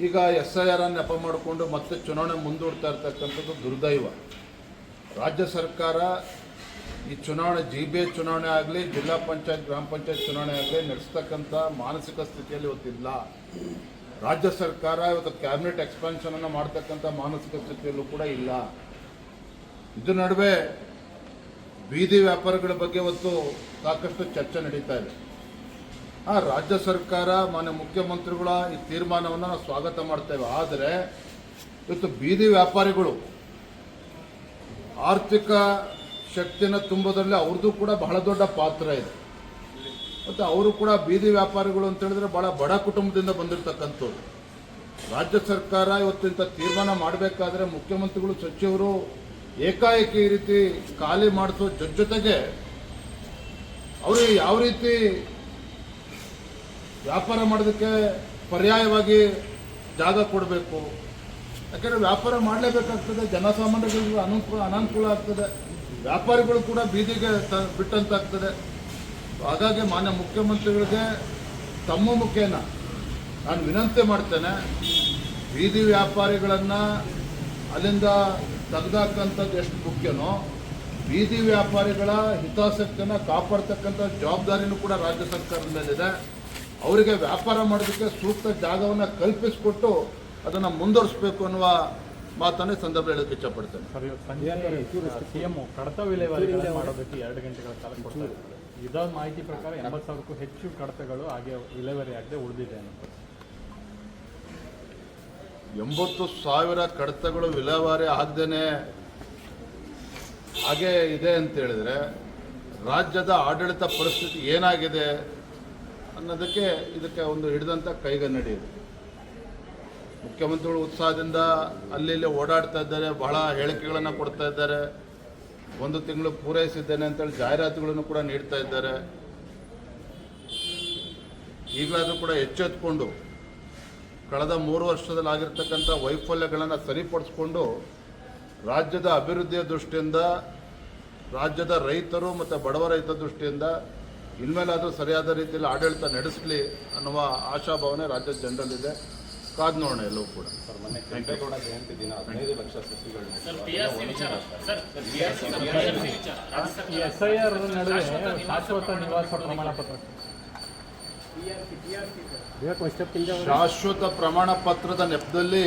ಈಗ SIR ನೆಪ ಮಾಡಿಕೊಂಡು ಮತ್ತೆ ಚುನಾವಣೆ ಮುಂದೂಡ್ತಾ ಇರ್ತಕ್ಕಂಥದ್ದು ದುರ್ದೈವ. ರಾಜ್ಯ ಸರ್ಕಾರ ಈ ಚುನಾವಣೆ GBA ಚುನಾವಣೆ ಆಗಲಿ, ಜಿಲ್ಲಾ ಪಂಚಾಯತ್ ಗ್ರಾಮ ಪಂಚಾಯತ್ ಚುನಾವಣೆ ಆಗಲಿ ನಡೆಸ್ತಕ್ಕಂಥ ಮಾನಸಿಕ ಸ್ಥಿತಿಯಲ್ಲಿ ಇವತ್ತಿಲ್ಲ. ರಾಜ್ಯ ಸರ್ಕಾರ ಇವತ್ತು ಕ್ಯಾಬಿನೆಟ್ ಎಕ್ಸ್ಪಾನ್ಷನನ್ನು ಮಾಡ್ತಕ್ಕಂಥ ಮಾನಸಿಕ ಸ್ಥಿತಿಯಲ್ಲೂ ಕೂಡ ಇಲ್ಲ. ಇದ್ರ ನಡುವೆ ಬೀದಿ ವ್ಯಾಪಾರಿಗಳ ಬಗ್ಗೆ ಇವತ್ತು ಸಾಕಷ್ಟು ಚರ್ಚೆ ನಡೀತಾ ಇದೆ. ರಾಜ್ಯ ಸರ್ಕಾರ ಮಾನ್ಯ ಮುಖ್ಯಮಂತ್ರಿಗಳ ಈ ತೀರ್ಮಾನವನ್ನು ನಾವು ಸ್ವಾಗತ ಮಾಡ್ತೇವೆ. ಆದರೆ ಇವತ್ತು ಬೀದಿ ವ್ಯಾಪಾರಿಗಳು ಆರ್ಥಿಕ ಶಕ್ತಿನ ತುಂಬೋದ್ರಲ್ಲಿ ಅವ್ರದ್ದು ಕೂಡ ಬಹಳ ದೊಡ್ಡ ಪಾತ್ರ ಇದೆ. ಮತ್ತು ಅವರು ಕೂಡ ಬೀದಿ ವ್ಯಾಪಾರಿಗಳು ಅಂತ ಹೇಳಿದ್ರೆ ಬಹಳ ಬಡ ಕುಟುಂಬದಿಂದ ಬಂದಿರತಕ್ಕಂಥವ್ರು. ರಾಜ್ಯ ಸರ್ಕಾರ ಇವತ್ತಿಂತ ತೀರ್ಮಾನ ಮಾಡಬೇಕಾದ್ರೆ ಮುಖ್ಯಮಂತ್ರಿಗಳು ಸಚಿವರು ಏಕಾಏಕಿ ಈ ರೀತಿ ಖಾಲಿ ಮಾಡಿಸೋ ಜೊತೆಗೆ ಅವರಿಗೆ ಯಾವ ರೀತಿ ವ್ಯಾಪಾರ ಮಾಡೋದಕ್ಕೆ ಪರ್ಯಾಯವಾಗಿ ಜಾಗ ಕೊಡಬೇಕು. ಯಾಕೆಂದರೆ ವ್ಯಾಪಾರ ಮಾಡಲೇಬೇಕಾಗ್ತದೆ, ಜನಸಾಮಾನ್ಯರಿಗೆ ಅನಾನುಕೂಲ ಆಗ್ತದೆ, ವ್ಯಾಪಾರಿಗಳು ಕೂಡ ಬೀದಿಗೆ ಬಿಟ್ಟಂತಾಗ್ತದೆ. ಹಾಗಾಗಿ ಮಾನ್ಯ ಮುಖ್ಯಮಂತ್ರಿಗಳಿಗೆ ತಮ್ಮ ಮುಖೇನ ನಾನು ವಿನಂತಿ ಮಾಡ್ತೇನೆ, ಬೀದಿ ವ್ಯಾಪಾರಿಗಳನ್ನು ಅಲ್ಲಿಂದ ತೆಗೆದಾಕಂಥದ್ದು ಎಷ್ಟು ಮುಖ್ಯನೋ ಬೀದಿ ವ್ಯಾಪಾರಿಗಳ ಹಿತಾಸಕ್ತಿಯನ್ನು ಕಾಪಾಡ್ತಕ್ಕಂಥ ಜವಾಬ್ದಾರಿನೂ ಕೂಡ ರಾಜ್ಯ ಸರ್ಕಾರದ ಮೇಲಿದೆ. ಅವರಿಗೆ ವ್ಯಾಪಾರ ಮಾಡೋದಕ್ಕೆ ಸೂಕ್ತ ಜಾಗವನ್ನು ಕಲ್ಪಿಸಿಕೊಟ್ಟು ಅದನ್ನು ಮುಂದುವರಿಸಬೇಕು ಅನ್ನುವ ಮಾತನ್ನೇ ಸಂದರ್ಭ ಹೇಳೋಕ್ಕೆ ಇಷ್ಟಪಡ್ತೇನೆ. CM ಕಡತ ವಿಲೇವಾರಿ ಮಾಡೋದಕ್ಕೆ 2 ಗಂಟೆಗಳ ಕಾಲ ಕೊಡ್ತಾ ಇದ್ದಾರೆ. ಇದಾದ ಮಾಹಿತಿ ಪ್ರಕಾರ 80,000ಕ್ಕೂ ಹೆಚ್ಚು ಕಡತಗಳು ಹಾಗೆ ವಿಲೇವಾರಿ ಆಗದೆ ಉಳಿದಿದೆ ಅನ್ನೋದು. 80,000 ಕಡತಗಳು ವಿಲೇವಾರಿ ಆಗದೇನೆ ಹಾಗೆ ಇದೆ ಅಂತ ಹೇಳಿದ್ರೆ ರಾಜ್ಯದ ಆಡಳಿತ ಪರಿಸ್ಥಿತಿ ಏನಾಗಿದೆ ಅನ್ನೋದಕ್ಕೆ ಇದಕ್ಕೆ ಒಂದು ಹಿಡಿದಂಥ ಕೈಗನ್ನಡಿ ಇದೆ. ಮುಖ್ಯಮಂತ್ರಿಗಳು ಉತ್ಸಾಹದಿಂದ ಅಲ್ಲಿ ಇಲ್ಲಿ ಓಡಾಡ್ತಾ ಇದ್ದಾರೆ, ಬಹಳ ಹೇಳಿಕೆಗಳನ್ನು ಕೊಡ್ತಾ ಇದ್ದಾರೆ, 1 ತಿಂಗಳು ಪೂರೈಸಿದ್ದೇನೆ ಅಂತೇಳಿ ಜಾಹೀರಾತುಗಳನ್ನು ಕೂಡ ನೀಡ್ತಾ ಇದ್ದಾರೆ. ಈಗಲಾದರೂ ಕೂಡ ಎಚ್ಚೆತ್ತುಕೊಂಡು ಕಳೆದ 3 ವರ್ಷದಲ್ಲಿ ಆಗಿರ್ತಕ್ಕಂಥ ವೈಫಲ್ಯಗಳನ್ನು ಸರಿಪಡಿಸ್ಕೊಂಡು ರಾಜ್ಯದ ಅಭಿವೃದ್ಧಿಯ ದೃಷ್ಟಿಯಿಂದ, ರಾಜ್ಯದ ರೈತರು ಮತ್ತು ಬಡವರ ಹಿತ ದೃಷ್ಟಿಯಿಂದ ಇನ್ಮೇಲಾದರೂ ಸರಿಯಾದ ರೀತಿಯಲ್ಲಿ ಆಡಳಿತ ನಡೆಸಲಿ ಅನ್ನುವ ಆಶಾಭಾವನೆ ರಾಜ್ಯದ ಜನರಲ್ಲಿದೆ. ಕಾದು ನೋಡೋಣ ಎಲ್ಲವೂ ಕೂಡ. ಕೆಂಪೇಗೌಡ ಜಯಂತಿ ದಿನ 15 ಲಕ್ಷ ಸಸಿಗಳು SIR ನಡುವೆ ಶಾಶ್ವತ ನಿವಾಸ ಪ್ರಮಾಣ ಪತ್ರ, ಶಾಶ್ವತ ಪ್ರಮಾಣ ಪತ್ರದ ನೆಪದಲ್ಲಿ